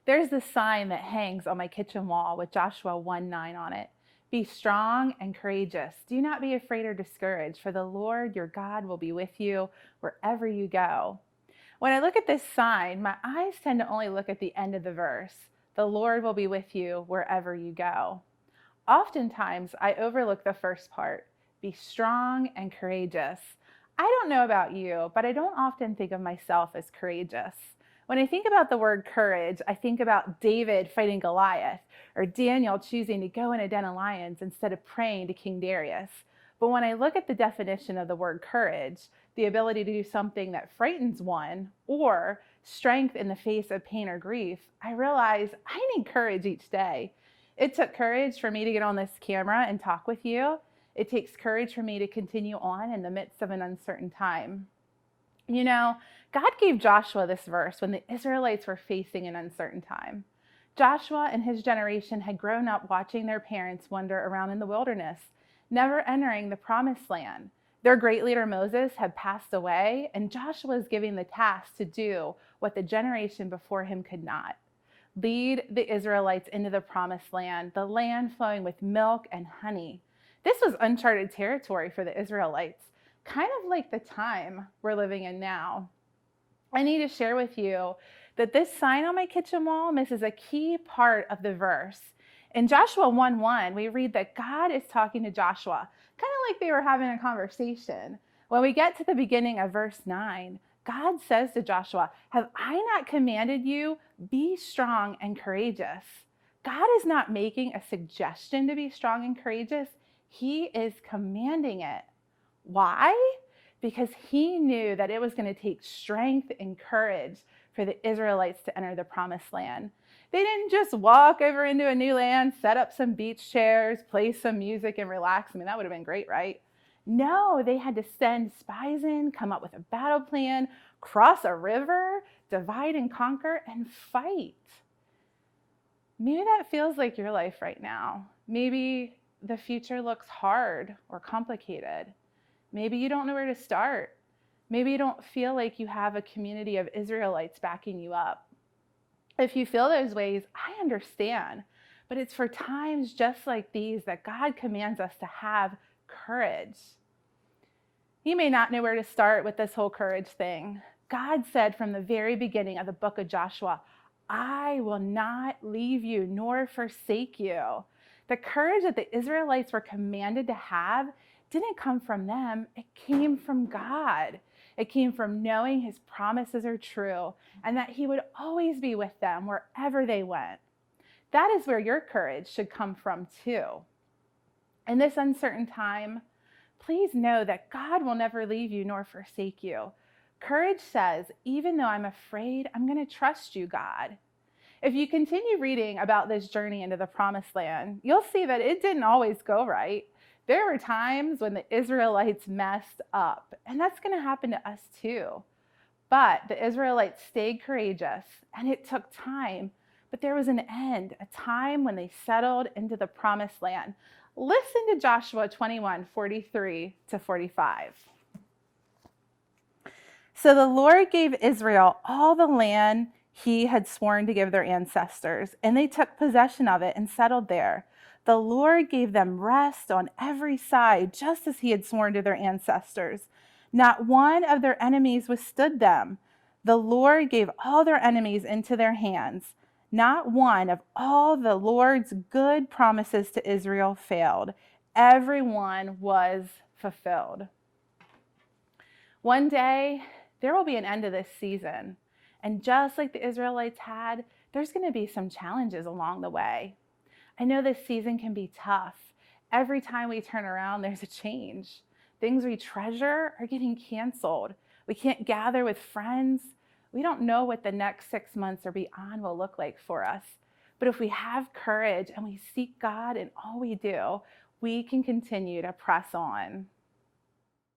There's this sign that hangs on my kitchen wall with Joshua 1:9 on it. Be strong and courageous. Do not be afraid or discouraged, for the Lord your God will be with you wherever you go. When I look at this sign, my eyes tend to only look at the end of the verse. The Lord will be with you wherever you go. Oftentimes, I overlook the first part. Be strong and courageous. I don't know about you, but I don't often think of myself as courageous. When I think about the word courage, I think about David fighting Goliath or Daniel choosing to go in a den of lions instead of praying to King Darius. But when I look at the definition of the word courage, the ability to do something that frightens one, or strength in the face of pain or grief, I realize I need courage each day. It took courage for me to get on this camera and talk with you. It takes courage for me to continue on in the midst of an uncertain time. You know, God gave Joshua this verse when the Israelites were facing an uncertain time. Joshua and his generation had grown up watching their parents wander around in the wilderness, never entering the promised land. Their great leader Moses had passed away, and Joshua was given the task to do what the generation before him could not: lead the Israelites into the promised land, the land flowing with milk and honey. This was uncharted territory for the Israelites, kind of like the time we're living in now. I need to share with you that this sign on my kitchen wall misses a key part of the verse. In Joshua 1:1, we read that God is talking to Joshua, kind of like they were having a conversation. When we get to the beginning of verse 9, God says to Joshua, have I not commanded you? Be strong and courageous. God is not making a suggestion to be strong and courageous. He is commanding it. Why? Because he knew that it was going to take strength and courage for the Israelites to enter the promised land. They didn't just walk over into a new land, set up some beach chairs, play some music, and relax. I mean, that would have been great, right? No, they had to send spies in, come up with a battle plan, cross a river, divide and conquer, and fight. Maybe that feels like your life right now. Maybe the future looks hard or complicated. Maybe you don't know where to start. Maybe you don't feel like you have a community of Israelites backing you up. If you feel those ways, I understand. But it's for times just like these that God commands us to have courage. You may not know where to start with this whole courage thing. God said from the very beginning of the book of Joshua, I will not leave you nor forsake you. The courage that the Israelites were commanded to have didn't come from them. It came from God. It came from knowing his promises are true and that he would always be with them wherever they went. That is where your courage should come from too. In this uncertain time, please know that God will never leave you nor forsake you. Courage says, even though I'm afraid, I'm going to trust you, God. If you continue reading about this journey into the promised land, you'll see that it didn't always go right. There were times when the Israelites messed up, and that's going to happen to us too. But the Israelites stayed courageous, and it took time, but there was an end, a time when they settled into the promised land. Listen to Joshua 21:43-45. So the Lord gave Israel all the land he had sworn to give their ancestors, and they took possession of it and settled there. The Lord gave them rest on every side, just as he had sworn to their ancestors. Not one of their enemies withstood them. The Lord gave all their enemies into their hands. Not one of all the Lord's good promises to Israel failed. Every one was fulfilled. One day, there will be an end to this season. And just like the Israelites had, there's going to be some challenges along the way. I know this season can be tough. Every time we turn around, there's a change. Things we treasure are getting canceled. We can't gather with friends. We don't know what the next 6 months or beyond will look like for us. But if we have courage and we seek God in all we do, we can continue to press on.